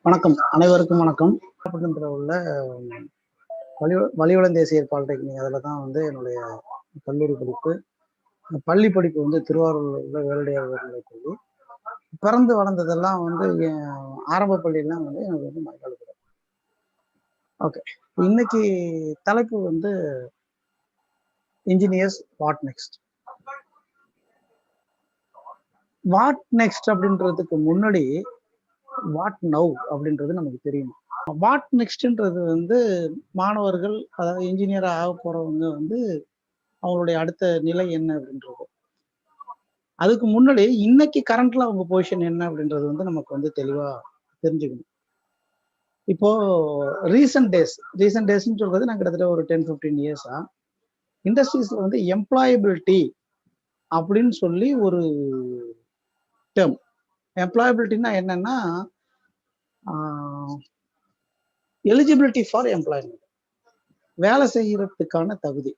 வணக்கம், அனைவருக்கும் வணக்கம். உள்ள வலிவலம் தேசிய பாலிடெக்னிக் அதில் தான் வந்து என்னுடைய கல்லூரி படிப்பு. பள்ளி படிப்பு வந்து திருவாரூர் உள்ள வேலடியார் பள்ளி. பிறந்து வளர்ந்ததெல்லாம் வந்து ஆரம்ப பள்ளியெல்லாம் வந்து எனக்கு வந்து மயிலாடுதுறை. ஓகே, இன்னைக்கு தலைப்பு வந்து engineers what next. What next அப்படின்றதுக்கு முன்னாடி வாட் நவ் அப்படின்றது நமக்கு தெரியும். வாட் நெக்ஸ்ட்ன்றது வந்து மாணவர்கள், அதாவது இன்ஜினியர் ஆக போறவங்க வந்து அவங்களுடைய அடுத்த நிலை என்ன அப்படின்றது. அதுக்கு முன்னாடி இன்னைக்கு கரண்ட்ல அவங்க பொசிஷன் என்ன அப்படின்றது வந்து நமக்கு வந்து தெளிவா தெரிஞ்சுக்கணும். இப்போ ரீசன்ட் டேஸ்ன்னு சொல்றது நான் கிட்டத்தட்ட ஒரு 10-15 இயர்ஸா இண்டஸ்ட்ரீஸ்ல வந்து எம்ப்ளாயபிலிட்டி அப்படின்னு சொல்லி ஒரு டேர்ம். எம்ப்ளாயபிலிட்டின்னா என்னன்னா எலிஜிபிலிட்டி ஃபார் எம்ப்ளாய்மெண்ட், வேலை செய்யறதுக்கான தகுதி.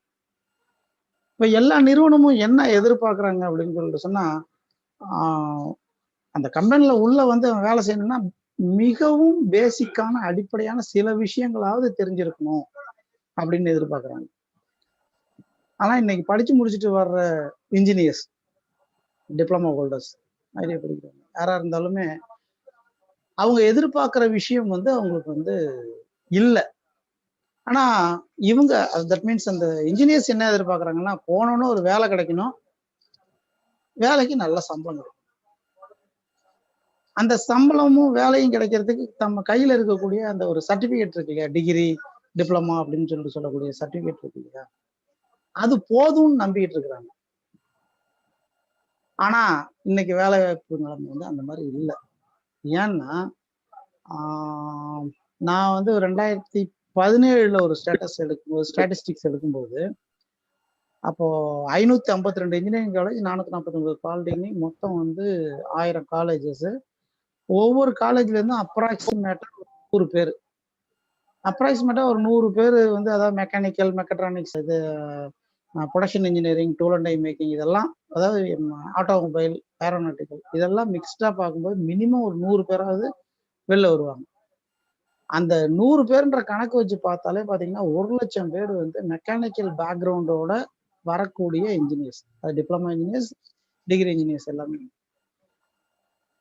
இப்ப எல்லா நிறுவனமும் என்ன எதிர்பார்க்கறாங்க அப்படின்னு சொல்லிட்டு சொன்னா, அந்த கம்பெனில உள்ள வந்து வேலை செய்யணும்னா மிகவும் பேசிக்கான அடிப்படையான சில விஷயங்களாவது தெரிஞ்சிருக்கணும் அப்படின்னு எதிர்பார்க்கறாங்க. ஆனா இன்னைக்கு படிச்சு முடிச்சுட்டு வர்ற இன்ஜினியர்ஸ், டிப்ளமோ ஹோல்டர்ஸ், நிறைய படிக்கிறாங்க, யாரா இருந்தாலுமே அவங்க எதிர்பார்க்கிற விஷயம் வந்து அவங்களுக்கு வந்து இல்ல. ஆனா இவங்க தட் மீன்ஸ் அந்த இன்ஜினியர்ஸ் என்ன எதிர்பார்க்கறாங்கன்னா, போனோன்னு ஒரு வேலை கிடைக்கணும், வேலைக்கு நல்ல சம்பளம் கிடைக்கும். அந்த சம்பளமும் வேலையும் கிடைக்கிறதுக்கு நம்ம கையில இருக்கக்கூடிய அந்த ஒரு சர்டிபிகேட் இருக்கு இல்லையா, டிகிரி, டிப்ளமா அப்படின்னு சொல்லிட்டு சொல்லக்கூடிய சர்டிபிகேட் இருக்கு இல்லையா, அது போதும்னு நம்பிக்கிட்டு இருக்கிறாங்க. ஆனா இன்னைக்கு வேலை வாய்ப்பு நிலைமை வந்து அந்த மாதிரி இல்லை. ஏன்னா நான் வந்து 2017 ஒரு ஸ்டாட்டிஸ்டிக்ஸ் எடுக்கும்போது, அப்போ 552 இன்ஜினியரிங் காலேஜ், 449 பாலிடெக்னிக், மொத்தம் வந்து 1000 காலேஜஸ். ஒவ்வொரு காலேஜ்ல இருந்தும் அப்ராக்சிமேட்டா 100 பேர், ஒரு 100 பேர் வந்து, அதாவது மெக்கானிக்கல், மெக்கட்ரானிக்ஸ், இது production engineering, tool and die making, இதெல்லாம், அதாவது ஆட்டோமொபைல், ஏரோநாட்டிக்கல், இதெல்லாம் மிக்ஸ்டா பார்க்கும்போது மினிமம் ஒரு 100 பேராவது வெளில வருவாங்க. அந்த 100 பேருன்ற கணக்கு வச்சு பார்த்தாலே பாத்தீங்கன்னா 1,00,000 பேர் வந்து மெக்கானிக்கல் பேக்ரவுண்டோட வரக்கூடிய இன்ஜினியர்ஸ், அது டிப்ளமா இன்ஜினியர்ஸ், டிகிரி இன்ஜினியர்ஸ் எல்லாமே.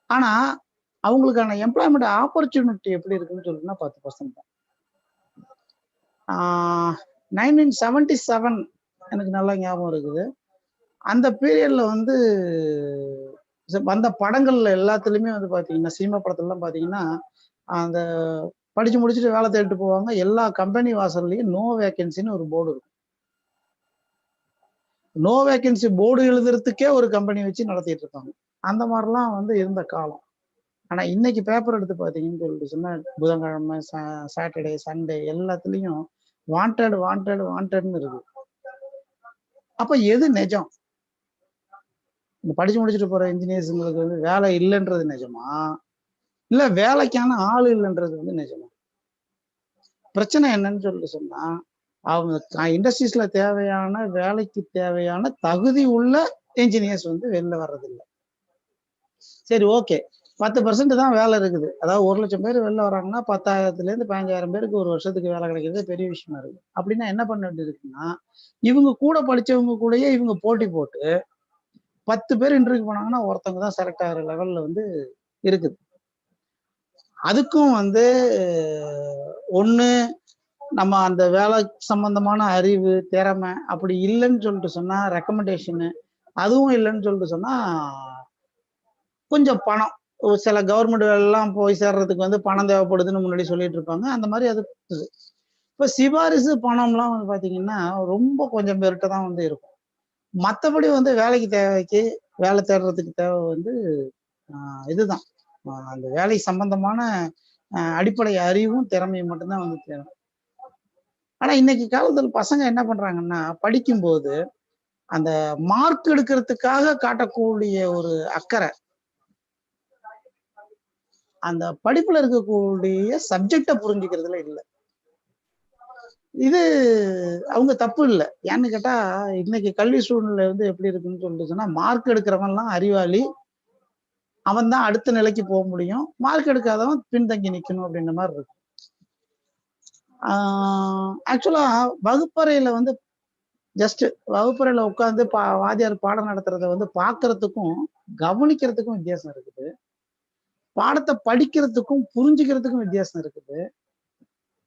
ஆனா அவங்களுக்கான எம்ப்ளாய்மெண்ட் ஆப்பர்ச்சுனிட்டி எப்படி இருக்குன்னு சொல்லிட்டுனா 10% தான். 1977 எனக்கு நல்லா ஞாபகம் இருக்குது. அந்த பீரியட்ல வந்து வந்த படங்கள்ல எல்லாத்துலயுமே வந்து பாத்தீங்கன்னா, சினிமா படத்துலலாம் பாத்தீங்கன்னா, அந்த படிச்சு முடிச்சுட்டு வேலை தேடிட்டு போவாங்க. எல்லா கம்பெனி வாசல்லையும் நோ வேகன்சின்னு ஒரு போர்டு இருக்கும். நோ வேகன்சி போர்டு எழுதுறதுக்கே ஒரு கம்பெனி வச்சு நடத்திட்டு இருக்காங்க. அந்த மாதிரிலாம் வந்து இருந்த காலம். ஆனா இன்னைக்கு பேப்பர் எடுத்து பாத்தீங்கன்னு சொல்லிட்டு சொன்னா, புதன்கிழமை, சாட்டர்டே, சண்டே எல்லாத்துலயும் வாண்டட்னு இருக்கு. அப்ப எது நிஜம்? படிச்சு முடிச்சுட்டு போற இன்ஜினியர்ஸுங்களுக்கு வந்து வேலை இல்லைன்றது நிஜமா, இல்ல வேலைக்கான ஆள் இல்லைன்றது வந்து நிஜமா? பிரச்சனை என்னன்னு சொல்லிட்டு சொன்னா, அவங்க இண்டஸ்ட்ரீஸ்ல தேவையான வேலைக்கு தேவையான தகுதி உள்ள இன்ஜினியர்ஸ் வந்து வெளில வர்றதில்லை. சரி, ஓகே, 10% தான் வேலை இருக்குது. அதாவது 1,00,000 பேர் வெளில வராங்கன்னா 10,000 15,000 பேருக்கு ஒரு வருஷத்துக்கு வேலை கிடைக்கிறது பெரிய விஷயமா இருக்கு. அப்படின்னா என்ன பண்ண வேண்டியது இருக்குன்னா, இவங்க கூட படிச்சவங்க கூடயே இவங்க போட்டி போட்டு 10 பேர் இன்டர்வியூ போனாங்கன்னா ஒருத்தவங்க தான் செலக்ட் ஆகிற லெவல்ல வந்து இருக்குது. அதுக்கும் வந்து ஒண்ணு நம்ம அந்த வேலை சம்பந்தமான அறிவு, திறமை அப்படி இல்லைன்னு சொல்லிட்டு சொன்னா, ரெக்கமெண்டேஷனு அதுவும் இல்லைன்னு சொல்லிட்டு சொன்னா, கொஞ்சம் பணம், சில கவர்மெண்ட் எல்லாம் போய் சேர்றதுக்கு வந்து பணம் தேவைப்படுதுன்னு முன்னாடி சொல்லிட்டு இருப்பாங்க. அந்த மாதிரி அது இப்ப சிபாரிசு பணம்லாம் வந்து பாத்தீங்கன்னா ரொம்ப கொஞ்சம் பேர்கிட்ட தான் வந்து இருக்கும். மற்றபடி வந்து வேலைக்கு வேலை தேடுறதுக்கு தேவை வந்து இதுதான், அந்த வேலை சம்பந்தமான அடிப்படை அறிவும் திறமையும் மட்டும்தான் வந்து தேவை. ஆனா இன்னைக்கு காலத்துல பசங்க என்ன பண்றாங்கன்னா, படிக்கும்போது அந்த மார்க் எடுக்கிறதுக்காக காட்டக்கூடிய ஒரு அக்கறை, அந்த படிப்புல இருக்கக்கூடிய சப்ஜெக்ட புரிஞ்சுக்கிறதுல இல்லை. இது அவங்க தப்பு இல்லை. ஏன்னு கேட்டா, இன்னைக்கு கல்வி சூழ்நிலை வந்து எப்படி இருக்குன்னு சொல்லிட்டு சொன்னா, மார்க் எடுக்கிறவன்லாம் அறிவாளி, அவன் தான் அடுத்த நிலைக்கு போக முடியும். மார்க் எடுக்காதவன் பின்தங்கி நிக்கணும் அப்படின்ற மாதிரி இருக்கு. ஆக்சுவலா வகுப்பறையில வந்து ஜஸ்ட் வகுப்பறையில உட்காந்து வாத்தியார் பாடம் நடத்துறத வந்து பாக்குறதுக்கும் கவனிக்கிறதுக்கும் வித்தியாசம் இருக்குது. பாடத்தை படிக்கிறதுக்கும் புரிஞ்சுக்கிறதுக்கும் வித்தியாசம் இருக்குது.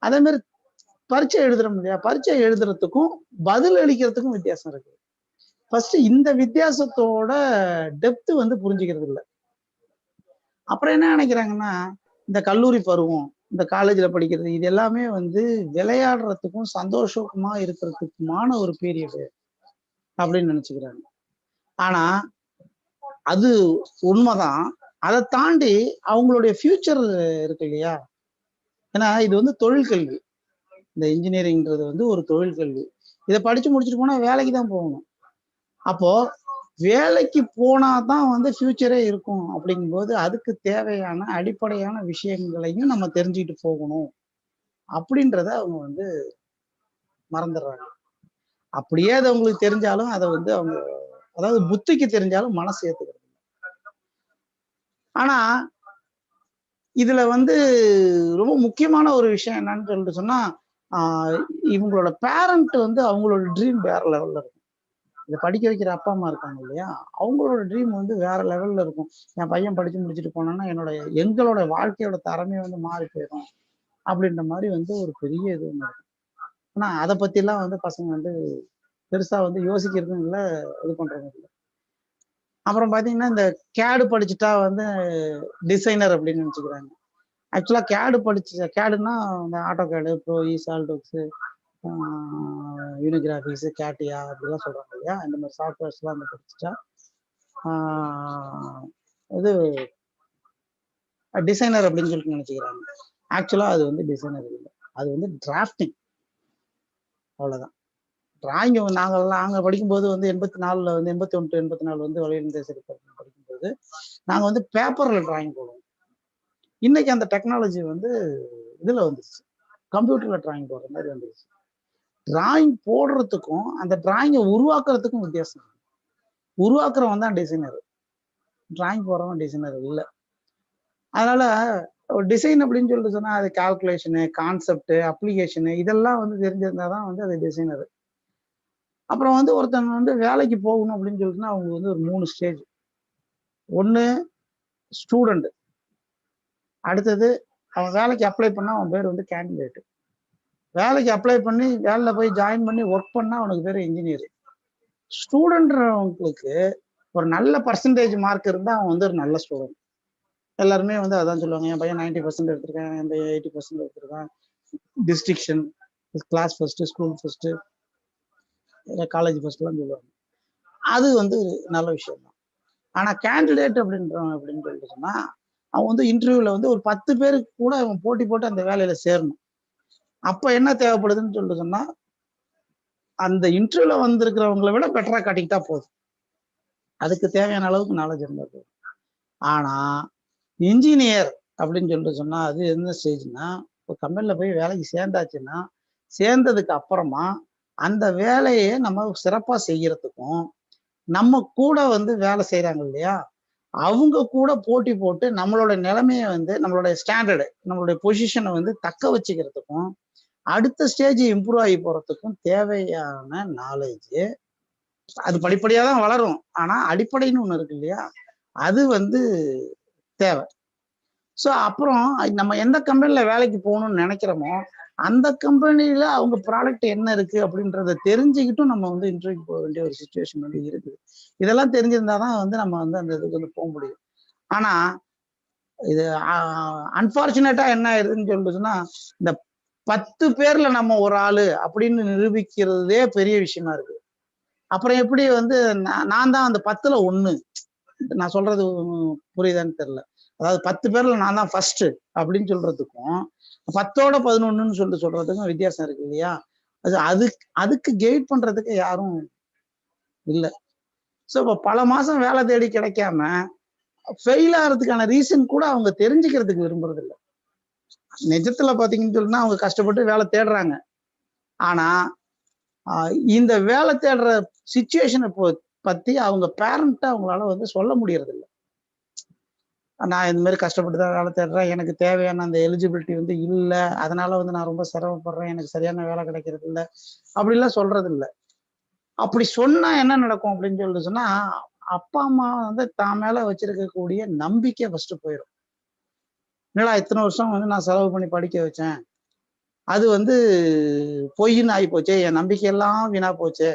அதே மாதிரி பரீட்சை எழுதுறோம் இல்லையா, பரீட்சை எழுதுறதுக்கும் பதில் அளிக்கிறதுக்கும் வித்தியாசம் இருக்கு. ஃபர்ஸ்ட் இந்த வித்தியாசத்தோட டெப்த் வந்து புரிஞ்சுக்கிறது இல்லை. அப்புறம் என்ன நினைக்கிறாங்கன்னா, இந்த கல்லூரி பருவம், இந்த காலேஜ்ல படிக்கிறது, இது எல்லாமே வந்து விளையாடுறதுக்கும் சந்தோஷமா இருக்கிறதுக்குமான ஒரு பீரியடு அப்படின்னு நினைச்சுக்கிறாங்க. ஆனா அது உண்மைதான். அதை தாண்டி அவங்களுடைய ஃபியூச்சர் இருக்கு இல்லையா, ஏன்னா இது வந்து தொழில் கல்வி. இந்த இன்ஜினியரிங்கிறது வந்து ஒரு தொழில் கல்வி. இதை படிச்சு முடிச்சுட்டு போனா வேலைக்கு தான் போகணும். அப்போ வேலைக்கு போனாதான் வந்து ஃபியூச்சரே இருக்கும். அப்படிங்கும்போது அதுக்கு தேவையான அடிப்படையான விஷயங்களையும் நம்ம தெரிஞ்சுக்கிட்டு போகணும் அப்படின்றத அவங்க வந்து மறந்துடுறாங்க. அப்படியே அது அவங்களுக்கு தெரிஞ்சாலும் அதை வந்து அவங்க, அதாவது புத்திக்கு தெரிஞ்சாலும் மனசு ஏத்துக்கிறது. ஆனா இதுல வந்து ரொம்ப முக்கியமான ஒரு விஷயம் என்னன்னு சொல்லிட்டு சொன்னா, இவங்களோட பேரண்ட் வந்து அவங்களோட ட்ரீம் வேற லெவல்ல இருக்கும். இதை படிக்க வைக்கிற அப்பா அம்மா இருக்காங்க இல்லையா, அவங்களோட ட்ரீம் வந்து வேற லெவல்ல இருக்கும். என் பையன் படிச்சு முடிச்சுட்டு போனான்னா எங்களோட வாழ்க்கையோட தரமே வந்து மாறி போயிடும் அப்படின்ற மாதிரி வந்து ஒரு பெரிய இது ஒண்ணு இருக்கும். ஆனா அதை பத்தி எல்லாம் வந்து பசங்க வந்து பெருசா வந்து யோசிக்கிறதும் இல்லை, இது பண்றதும் இல்லை. அப்புறம் பாத்தீங்கன்னா இந்த கேடு படிச்சுட்டா வந்து டிசைனர் அப்படின்னு நினைச்சுக்கிறாங்க. ஆக்சுவலா கேடுன்னா இந்த ஆட்டோ கேடு, ப்ரோ, சால்டோக்ஸ், யூனிகிராபிக்ஸ், கேட்டியா அப்படிலாம் சொல்றாங்க இல்லையா, இந்த மாதிரி சாஃப்ட்வேர்ஸ்லாம் வந்து படிச்சுட்டா இது டிசைனர் அப்படின்னு சொல்லிட்டு நினைச்சுக்கிறாங்க. ஆக்சுவலா அது வந்து டிசைனர் இல்லை, அது வந்து டிராஃப்டிங், அவ்வளவுதான். டிராயிங் நாங்க படிக்கும்போது வந்து 84ல வந்து 81 84 வந்து வளையல் தேச படிக்கும்போது நாங்க வந்து பேப்பர்ல டிராயிங் போடுவோம். இன்னைக்கு அந்த டெக்னாலஜி வந்து இதுல வந்துருச்சு, கம்ப்யூட்டர்ல டிராயிங் போடுற மாதிரி வந்துருச்சு. டிராயிங் போடுறதுக்கும் அந்த டிராயிங்கை உருவாக்குறதுக்கும் வித்தியாசம். உருவாக்குறவன் தான் டிசைனர், டிராயிங் போடுறவன் டிசைனர் இல்லை. அதனால டிசைன் அப்படின்னு சொல்லிட்டு சொன்னா அது கால்குலேஷனு, கான்செப்ட், அப்ளிகேஷனு இதெல்லாம் வந்து தெரிஞ்சிருந்தாதான் வந்து அது டிசைனர். அப்புறம் வந்து ஒருத்தவங்க வந்து வேலைக்கு போகணும் அப்படின்னு சொல்லிட்டுனா அவங்க வந்து ஒரு 3 ஸ்டேஜ். ஒண்ணு ஸ்டூடெண்ட், அடுத்தது அவன் வேலைக்கு அப்ளை பண்ணா அவன் பேர் வந்து கேண்டிடேட், வேலைக்கு அப்ளை பண்ணி வேலையில போய் ஜாயின் பண்ணி ஒர்க் பண்ணா அவனுக்கு பேர் இன்ஜினியர். ஸ்டூடெண்ட்றவங்களுக்கு ஒரு நல்ல பர்சன்டேஜ் மார்க் இருந்தா அவன் வந்து ஒரு நல்ல ஸ்டூடெண்ட். எல்லாருமே வந்து அதான் சொல்லுவாங்க, என் பையன் 90% எடுத்திருக்கேன், என் பையன் 80% எடுத்திருக்கான், distinction, class first, school first, college ஃபர்ஸ்ட்லாம் சொல்லுவாங்க. அது வந்து நல்ல விஷயம் தான். ஆனா கேண்டிடேட் அப்படின்றவன் அப்படின்னு சொல்லிட்டு சொன்னா அவன் வந்து இன்டர்வியூல வந்து ஒரு 10 பேருக்கு கூட அவன் போட்டி போட்டு அந்த வேலையில சேரணும். அப்ப என்ன தேவைப்படுதுன்னு சொல்லிட்டு சொன்னா, அந்த இன்டர்வியூல வந்திருக்கிறவங்களை விட பெட்டரா காட்டிக்கிட்டா போதும், அதுக்கு தேவையான அளவுக்கு நாலேஜ் இருந்தா போதும். ஆனா இன்ஜினியர் அப்படின்னு சொல்லிட்டு சொன்னா அது என்ன ஸ்டேஜ்னா, இப்போ கம்பெனில போய் வேலைக்கு சேர்ந்தாச்சுன்னா சேர்ந்ததுக்கு அப்புறமா அந்த வேலையை நம்ம சிறப்பா செய்யறதுக்கும், நம்ம கூட வந்து வேலை செய்யறாங்க இல்லையா, அவங்க கூட போட்டி போட்டு நம்மளோட நிலைமையை வந்து நம்மளோட ஸ்டாண்டர்டு, நம்மளுடைய பொசிஷனை வந்து தக்க வச்சுக்கிறதுக்கும், அடுத்த ஸ்டேஜ் இம்ப்ரூவ் ஆகி போறதுக்கும் தேவையான நாலேஜ் அது படிப்படியா தான் வளரும். ஆனா அடிப்படைன்னு ஒண்ணு இருக்கு இல்லையா, அது வந்து தேவை. ஸோ அப்புறம் நம்ம எந்த கம்பெனில வேலைக்கு போகணும்னு நினைக்கிறோமோ அந்த கம்பெனில அவங்க ப்ராடக்ட் என்ன இருக்கு அப்படின்றத தெரிஞ்சுக்கிட்டும் நம்ம வந்து இன்டர்வியூக்கு போக வேண்டிய ஒரு சுச்சுவேஷன் வந்து இருக்குது. இதெல்லாம் தெரிஞ்சிருந்தாதான் வந்து நம்ம வந்து அந்த இதுக்கு வந்து போக முடியும். ஆனா இது அன்பார்ச்சுனேட்டா என்ன ஆயிருதுன்னு சொல்லிட்டுன்னா, இந்த 10 பேர்ல நம்ம ஒரு ஆளு அப்படின்னு நிரூபிக்கிறதே பெரிய விஷயமா இருக்கு. அப்புறம் எப்படி வந்து நான் தான் அந்த 10ல 1, நான் சொல்றது புரியுதான்னு தெரியல. அதாவது 10 பேர்ல நான் தான் ஃபர்ஸ்ட் அப்படின்னு சொல்றதுக்கும் 10ஓட 11ன்னு சொல்றதுக்கும் வித்தியாசம் இருக்கு இல்லையா. அதுக்கு கைட் பண்றதுக்கு யாரும் இல்லை. ஸோ இப்போ பல மாசம் வேலை தேடி கிடைக்காம ஃபெயில் ஆகிறதுக்கான ரீசன் கூட அவங்க தெரிஞ்சுக்கிறதுக்கு விரும்புறது இல்லை. நிஜத்துல பாத்தீங்கன்னு சொன்னா அவங்க கஷ்டப்பட்டு வேலை தேடுறாங்க. ஆனா இந்த வேலை தேடுற சிச்சுவேஷனை பத்தி அவங்க பேரண்ட்டா அவங்களால வந்து சொல்ல முடியறது இல்லை. நான் இந்த மாதிரி கஷ்டப்பட்டு தான் வேலை தேடுறேன், எனக்கு தேவையான அந்த எலிஜிபிலிட்டி வந்து இல்லை, அதனால வந்து நான் ரொம்ப சிரமப்படுறேன், எனக்கு சரியான வேலை கிடைக்கிறது இல்லை, அப்படிலாம் சொல்றது இல்லை. அப்படி சொன்னா என்ன நடக்கும் அப்படின்னு சொல்லிட்டு சொன்னா, அப்பா அம்மா வந்து தான் மேல வச்சிருக்கக்கூடிய நம்பிக்கை ஃபர்ஸ்ட் போயிடும். என்னடா இத்தனை வருஷம் வந்து நான் செலவு பண்ணி படிக்க வச்சேன், அது வந்து பொய்ன்னு ஆகி போச்சே, என் நம்பிக்கையெல்லாம் வீணா போச்சே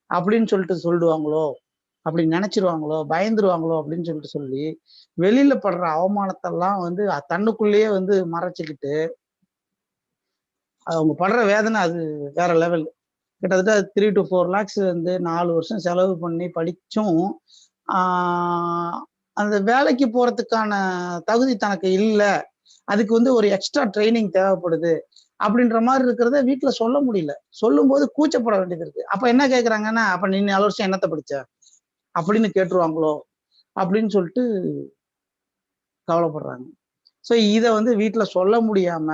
அப்படின்னு சொல்லிட்டு சொல்லிடுவாங்களோ, அப்படி நினைச்சிருவாங்களோ, பயந்துருவாங்களோ அப்படின்னு சொல்லிட்டு சொல்லி வெளியில படுற அவமானத்தெல்லாம் வந்து தன்னுக்குள்ளேயே வந்து மறைச்சுக்கிட்டு அவங்க படுற வேதனை அது வேற லெவல். கிட்டத்தட்ட 3 to 4 lakhs வந்து 4 வருஷம் செலவு பண்ணி படிச்சும் அந்த வேலைக்கு போறதுக்கான தகுதி தனக்கு இல்லை, அதுக்கு வந்து ஒரு எக்ஸ்ட்ரா ட்ரைனிங் தேவைப்படுது அப்படின்ற மாதிரி இருக்கிறத வீட்டுல சொல்ல முடியல. சொல்லும் போது கூச்சப்பட வேண்டியது இருக்கு. அப்ப என்ன கேக்குறாங்கன்னா, அப்ப நீ 4 வருஷம் என்னத்தை படிச்ச அப்படின்னு கேட்டுருவாங்களோ அப்படின்னு சொல்லிட்டு கவலைப்படுறாங்க. ஸோ இதை வந்து வீட்டுல சொல்ல முடியாம,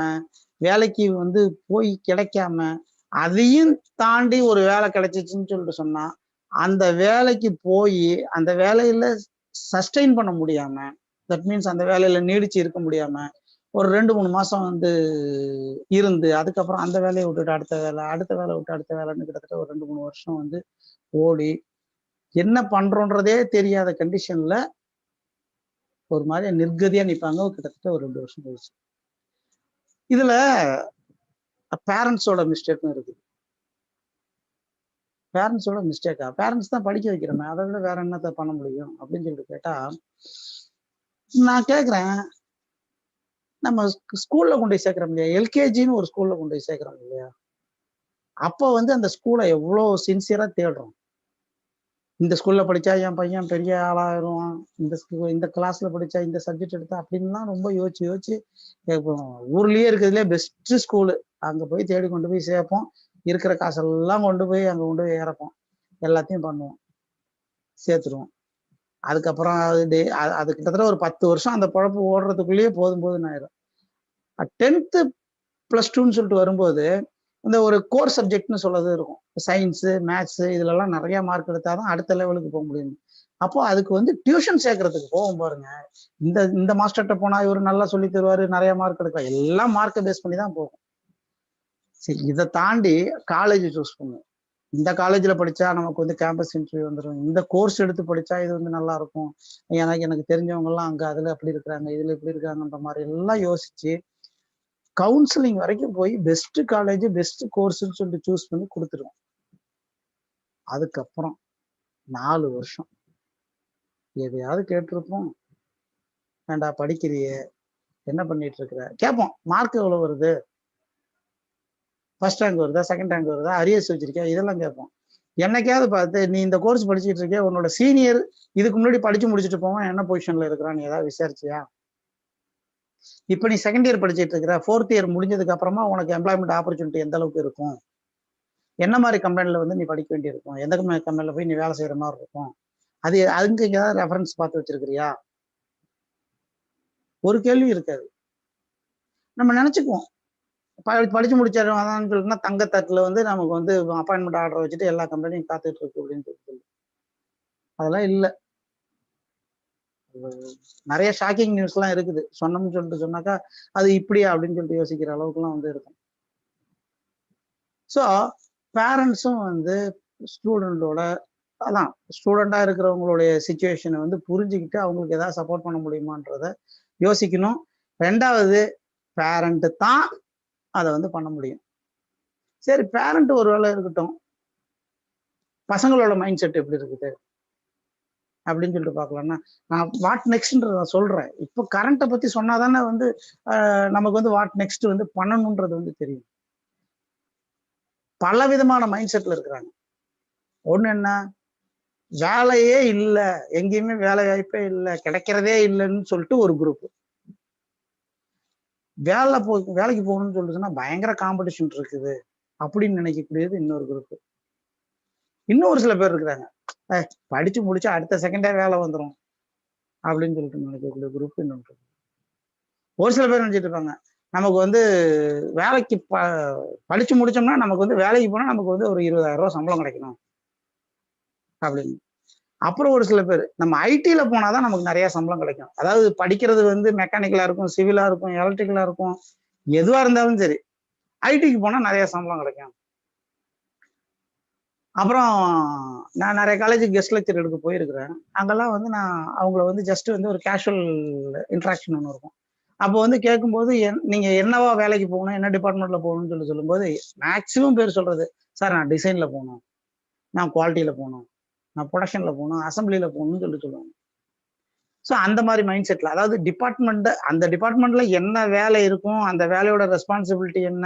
வேலைக்கு வந்து போய் கிடைக்காம, அதையும் தாண்டி ஒரு வேலை கிடைச்சிச்சுன்னு சொல்லிட்டு சொன்னா, அந்த வேலைக்கு போய் அந்த வேலையில சஸ்டெயின் பண்ண முடியாம, தட் மீன்ஸ் அந்த வேலையில நீடிச்சு இருக்க முடியாம, ஒரு 2-3 மாசம் வந்து இருந்து அதுக்கப்புறம் அந்த வேலையை விட்டுட்டு அடுத்த வேலை, அடுத்த வேலை விட்டு அடுத்த வேலைன்னு கிட்டத்தட்ட ஒரு 2-3 வருஷம் வந்து ஓடி என்ன பண்றோன்றதே தெரியாத கண்டிஷன்ல ஒரு மாதிரி நிர்கதியா நிப்பாங்க. கிட்டத்தட்ட ஒரு 2 வருஷம் கழிச்சு. இதுல பேரண்ட்ஸோட மிஸ்டேக்கும் இருக்கு. பேரண்ட்ஸோட மிஸ்டேக்கா? பேரண்ட்ஸ் தான் படிக்க வைக்கிறோமே, அதை விட வேற என்னத்த பண்ண முடியும் அப்படின்னு சொல்லிட்டு கேட்டா, நான் கேக்குறேன், நம்ம ஸ்கூல்ல கொண்டு போய் சேர்க்கிறோம் இல்லையா, எல்கேஜின்னு ஒரு ஸ்கூல்ல கொண்டு போய் சேர்க்கிறோம் இல்லையா, அப்போ வந்து அந்த ஸ்கூலை எவ்வளவு சின்சியரா தேடுறோம். இந்த ஸ்கூல்ல படிச்சா என் பையன் பெரிய ஆளாயிருவான், இந்த கிளாஸ்ல படிச்சா இந்த சப்ஜெக்ட் எடுத்தா அப்படின்லாம் ரொம்ப யோசிச்சு யோசிச்சு கேட்போம். ஊர்லயே இருக்கிறதுலே பெஸ்ட் ஸ்கூலு, அங்க போய் தேடி கொண்டு போய் சேர்ப்போம். இருக்கிற காசெல்லாம் கொண்டு போய் அங்க கொண்டு போய் இறப்போம், எல்லாத்தையும் பண்ணுவோம், சேர்த்துருவோம். அதுக்கப்புறம் அது கிட்டத்தட்ட ஒரு 10 வருஷம் அந்த குழப்பு ஓடுறதுக்குள்ளேயே போதும் போதுன்னு ஆயிரும். 10th +2ன்னு சொல்லிட்டு வரும்போது இந்த ஒரு கோர் சப்ஜெக்ட்னு சொல்லது இருக்கும். சயின்ஸு, மேத்ஸு இதுலலாம் நிறைய மார்க் எடுத்தாதான் அடுத்த லெவலுக்கு போக முடியும். அப்போ அதுக்கு வந்து டியூஷன் சேர்க்கறதுக்கு போவோம் பாருங்க, இந்த மாஸ்டர்கிட்ட போனா இவர் நல்லா சொல்லி தருவாரு, நிறைய மார்க் எடுக்கலாம், எல்லாம் மார்க்கை பேஸ் பண்ணி தான் போகும். சரி, இதை தாண்டி காலேஜ் சூஸ் பண்ணுவோம். இந்த காலேஜ்ல படிச்சா நமக்கு வந்து கேம்பஸ் இன்டர்வியூ வந்துடும், இந்த கோர்ஸ் எடுத்து படிச்சா இது வந்து நல்லா இருக்கும், எனக்கு தெரிஞ்சவங்க எல்லாம் அங்க அதுல அப்படி இருக்கிறாங்க, இதுல இப்படி இருக்காங்கன்ற மாதிரி எல்லாம் யோசிச்சு கவுன்சிலிங் வரைக்கும் போய் பெஸ்ட் காலேஜ் பெஸ்ட் கோர்ஸ்ன்னு சொல்லிட்டு சூஸ் பண்ணி கொடுத்துருவோம். அதுக்கப்புறம் 4 வருஷம் எதையாவது கேட்டிருப்போம், ஏண்டா படிக்கிறியே, என்ன பண்ணிட்டு இருக்கிற கேட்போம். மார்க் எவ்வளவு வருது, ஃபர்ஸ்ட் ரேங்க் வருதா, செகண்ட் ரேங்க் வருதா, அரியர்ஸ் வச்சிருக்கியா, இதெல்லாம் கேட்போம். என்னைக்காவது பார்த்து நீ இந்த கோர்ஸ் படிச்சுட்டு இருக்கியா, உன்னோட சீனியர் இதுக்கு முன்னாடி படிச்சு முடிச்சுட்டு போவான் என்ன பொசிஷன்ல இருக்கிறான்னு ஏதாவது விசாரிச்சியா? இப்ப நீ செகண்ட் இயர் படிச்சுட்டு இருக்கிற, 4th இயர் முடிஞ்சதுக்கு அப்புறமா உனக்கு எம்ப்ளாய்மெண்ட் ஆப்பர்ச்சுனிட்டி எந்த அளவுக்கு இருக்கும், என்ன மாதிரி கம்பெனில வந்து நீ படிக்க வேண்டியிருக்கும், எந்த கம்பெனில போய் நீ வேலை செய்யற மாதிரி இருக்கும், அதுக்கு ஏதாவது ரெஃபரன்ஸ் பார்த்து வச்சிருக்கிறியா? ஒரு கேள்வி இருக்காது. நம்ம நினைச்சுக்குவோம் படிச்சு முடிச்சாரு அதான் சொல்லிட்டுனா தங்கத்தட்டுல வந்து நமக்கு வந்து அப்பாயின்மெண்ட் ஆர்டர் வச்சுட்டு எல்லா கம்பெனியும் காத்துட்டு இருக்கு அப்படின்னு சொல்லி, அதெல்லாம் இல்லை. நிறைய ஷாக்கிங் நியூஸ் எல்லாம் இருக்குது, சொன்னோம்னு சொல்லிட்டு சொன்னாக்கா அது இப்படியா அப்படின்னு சொல்லிட்டு யோசிக்கிற அளவுக்கு எல்லாம் வந்து இருக்கும். ஸோ பேரண்ட்ஸும் வந்து ஸ்டூடெண்டோட அதான் ஸ்டூடெண்டா இருக்கிறவங்களுடைய சிச்சுவேஷனை வந்து புரிஞ்சுக்கிட்டு அவங்களுக்கு ஏதாவது சப்போர்ட் பண்ண முடியுமான்றத யோசிக்கணும். 2வது, பேரண்ட் தான் அதை வந்து பண்ண முடியும். சரி, பேரண்ட் ஒரு வேலை இருக்கட்டும், பசங்களோட மைண்ட் செட் எப்படி இருக்குது அப்படின்னு சொல்லிட்டு பார்க்கலாம்னா, நான் வாட் நெக்ஸ்ட்ன்றத சொல்றேன். இப்போ கரண்ட்டை பத்தி சொன்னாதானே வந்து நமக்கு வந்து வாட் நெக்ஸ்ட் வந்து பண்ணணும்ன்றது வந்து தெரியும். பல விதமான மைண்ட் செட்ல இருக்கிறாங்க. ஒண்ணு என்ன, வேலையே இல்லை, எங்கேயுமே வேலை வாய்ப்பே இல்லை, கிடைக்கிறதே இல்லைன்னு சொல்லிட்டு ஒரு குரூப். வேலைக்கு போகணும்னு சொல்லிட்டுன்னா பயங்கர காம்படிஷன் இருக்குது அப்படின்னு நினைக்கக்கூடியது இன்னொரு குரூப். இன்னொரு சில பேர் இருக்கிறாங்க, படிச்சு முடிச்சா அடுத்த செகண்டே வேலை வந்துடும் அப்படின்னு சொல்லிட்டு நினைக்கக்கூடிய குரூப் இன்னொன்று. ஒரு சில பேர் நினைச்சிட்டு இருப்பாங்க, நமக்கு வந்து வேலைக்கு படிச்சு முடிச்சோம்னா நமக்கு வந்து வேலைக்கு போனா நமக்கு வந்து ஒரு 20,000 ரூபாய் சம்பளம் கிடைக்கணும் அப்படின்னு. அப்புறம் ஒரு சில பேர் நம்ம ஐடில போனாதான் நமக்கு நிறைய சம்பளம் கிடைக்கும். அதாவது படிக்கிறது வந்து மெக்கானிக்கலா இருக்கும், சிவிலா இருக்கும், எலக்ட்ரிக்கலா இருக்கும், எதுவா இருந்தாலும் சரி ஐடிக்கு போனா நிறைய சம்பளம் கிடைக்கும். அப்புறம் நான் நிறைய காலேஜ் கெஸ்ட் லெக்சர் எடுக்க போயிருக்கிறேன். அங்கெல்லாம் வந்து நான் அவங்கள வந்து ஜஸ்ட் வந்து ஒரு கேஷுவல் இன்ட்ராக்ஷன் ஒன்று இருக்கும். அப்போ வந்து கேட்கும்போது நீங்க என்னவா வேலைக்கு போகணும், என்ன டிபார்ட்மெண்ட்ல போகணும்னு சொல்லும்போது மேக்சிமம் பேர் சொல்றது, சார் நான் டிசைன்ல போகணும், நான் குவாலிட்டியில போகணும், நான் ப்ரொடக்ஷன்ல போகணும், அசம்பிளில போகணும்னு சொல்லுவாங்க. ஸோ அந்த மாதிரி மைண்ட் செட்ல, அதாவது அந்த டிபார்ட்மெண்ட்ல என்ன வேலை இருக்கும், அந்த வேலையோட ரெஸ்பான்சிபிலிட்டி என்ன,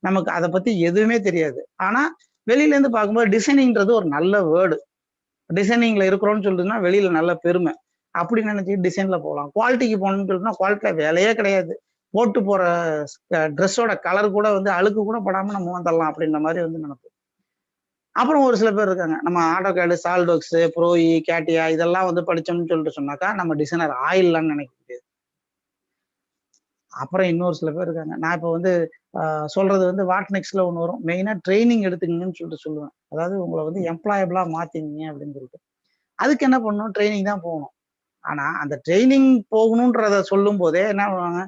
நமக்கு அதை பத்தி எதுவுமே தெரியாது. ஆனா வெளியில இருந்து பார்க்கும்போது டிசைனிங்ன்றது ஒரு நல்ல வேர்டு. டிசைனிங்ல இருக்கிறோம்னு சொல்றதுன்னா வெளியில நல்ல பெருமை. அப்படி நினைச்சு டிசைன்ல போகலாம். குவாலிட்டிக்கு போகணும்னு சொல்லிட்டுனா குவாலிட்டியில வேலையே கிடையாது. போட்டு போற ட்ரெஸ்ஸோட கலர் கூட வந்து அழுக்கு கூட படாம நம்ம வந்துடலாம் அப்படின்ற மாதிரி வந்து நினைப்போம். அப்புறம் ஒரு சில பேர் இருக்காங்க, நம்ம ஆட்டோகேடு, சால்டோக்ஸ், ப்ரோஇ, கேட்டியா இதெல்லாம் வந்து படிச்சோம்னு சொல்லிட்டு சொன்னாக்கா நம்ம டிசைனர் ஆயிடலாம்னு நினைக்க முடியாது. அப்புறம் இன்னொரு சில பேர் இருக்காங்க, நான் இப்போ வந்து சொல்றது வந்து வாட் நெக்ஸ்ட்ல ஒன்று வரும், மெயினா ட்ரைனிங் எடுத்துக்கங்கன்னு சொல்லிட்டு சொல்லுவேன். அதாவது உங்களை வந்து எம்ப்ளாயபிளா மாத்திங்க அப்படின்னு சொல்லிட்டு. அதுக்கு என்ன பண்ணணும், ட்ரைனிங் தான் போகணும். ஆனா அந்த ட்ரைனிங் போகணுன்றத சொல்லும் போதே என்ன பண்ணுவாங்க,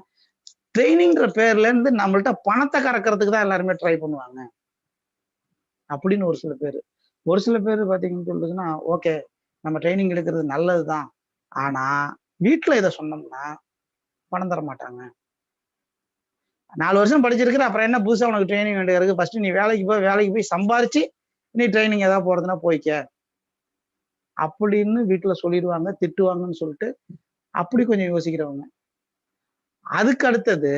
ட்ரைனிங்ன்ற பேர்ல இருந்து நம்மள்ட்ட பணத்தை கறக்கிறதுக்கு தான் எல்லாருமே ட்ரை பண்ணுவாங்க அப்படின்னு ஒரு சில பேர். ஒரு சில பேர் பாத்தீங்கன்னு சொல்றதுன்னா, ஓகே நம்ம ட்ரைனிங் எடுக்கிறது நல்லதுதான், ஆனா வீட்டுல இதை சொன்னோம்னா பணம் தர மாட்டாங்க. 4 வருஷம் படிச்சிருக்கிற, அப்புறம் என்ன புதுசா உனக்கு ட்ரைனிங் வேண்டியது, ஃபர்ஸ்ட் நீ வேலைக்கு போய் சம்பாரிச்சு நீ ட்ரைனிங் ஏதாவது போறதுன்னா போய்க்க அப்படின்னு வீட்டுல சொல்லிடுவாங்க, திட்டுவாங்கன்னு சொல்லிட்டு அப்படி கொஞ்சம் யோசிக்கிறவங்க. அதுக்கு அடுத்தது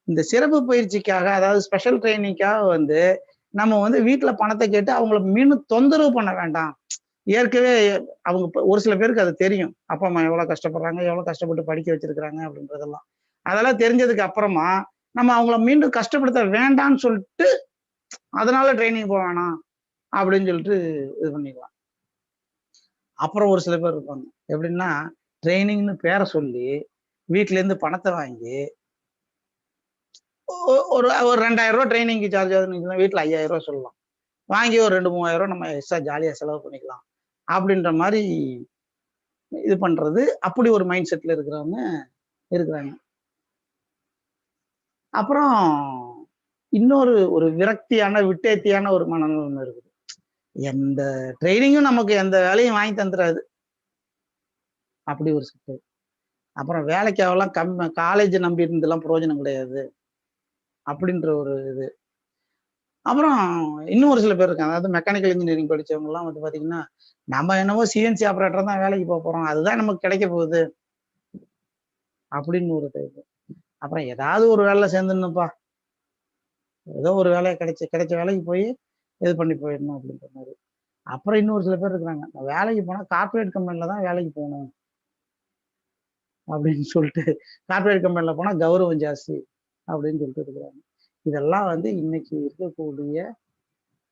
இந்த சிறப்பு பயிற்சிக்காக, அதாவது ஸ்பெஷல் ட்ரைனிங்காக வந்து நம்ம வந்து வீட்டுல பணத்தை கேட்டு அவங்கள மீண்டும் தொந்தரவு பண்ண வேண்டாம். ஏற்கனவே அவங்க ஒரு சில பேருக்கு அது தெரியும், அப்பா அம்மா எவ்வளவு கஷ்டப்படுறாங்க, எவ்வளவு கஷ்டப்பட்டு படிக்க வச்சிருக்கிறாங்க அப்படின்றதெல்லாம். அதெல்லாம் தெரிஞ்சதுக்கு அப்புறமா நம்ம அவங்கள மீண்டும் கஷ்டப்படுத்த வேண்டாம்னு சொல்லிட்டு அதனால ட்ரைனிங் போக வேணாம் அப்படின்னு சொல்லிட்டு இது பண்ணிக்கலாம். அப்புறம் ஒரு சில பேர் இருப்பாங்க, எப்படின்னா ட்ரைனிங்னு பேரை சொல்லி வீட்டுல இருந்து பணத்தை வாங்கி ஒரு ஒரு 2000 ட்ரைனிங்க்கு சார்ஜ் ஆகுதுன்னு வீட்டுல 5000 சொல்லலாம், வாங்கி ஒரு 2-3000 நம்ம எக்ஸ்ட்ரா ஜாலியா செலவு பண்ணிக்கலாம் அப்படின்ற மாதிரி இது பண்றது. அப்படி ஒரு மைண்ட் செட்ல இருக்கிறவங்க இருக்கிறாங்க. அப்புறம் இன்னொரு ஒரு விரக்தியான, விட்டேத்தியான ஒரு மனநிலை ஒண்ணு இருக்குது. எந்த ட்ரைனிங்கும் நமக்கு எந்த வேலையும் வாங்கி தந்துராது அப்படி ஒரு சிக்கல். அப்புறம் வேலைக்காகலாம் காலேஜ் நம்பி இருந்தெல்லாம் பிரயோஜனம் கிடையாது அப்படின்ற ஒரு இது. அப்புறம் இன்னும் ஒரு சில பேர் இருக்காங்க, அதாவது மெக்கானிக்கல் இன்ஜினியரிங் படிச்சவங்க எல்லாம் வந்து பாத்தீங்கன்னா, நம்ம என்னவோ சிஎன்சி ஆபரேட்டர் தான் வேலைக்கு போறோம், அதுதான் நமக்கு கிடைக்க போகுது அப்படின்னு ஒரு டைப். அப்புறம் ஏதாவது ஒரு வேலை சேர்ந்துடணும்ப்பா, ஏதோ ஒரு வேலையை கிடைச்ச வேலைக்கு போய் இது பண்ணி போயிடணும் அப்படின்ற மாதிரி. அப்புறம் இன்னொரு சில பேர் இருக்கிறாங்க, வேலைக்கு போனா கார்பரேட் கம்பெனில தான் வேலைக்கு போகணும் அப்படின்னு சொல்லிட்டு, கார்பரேட் கம்பெனில போனா கௌரவம் ஜாஸ்தி அப்படின்னு சொல்லிட்டு இருக்கிறாங்க. இதெல்லாம் வந்து இன்னைக்கு இருக்கக்கூடிய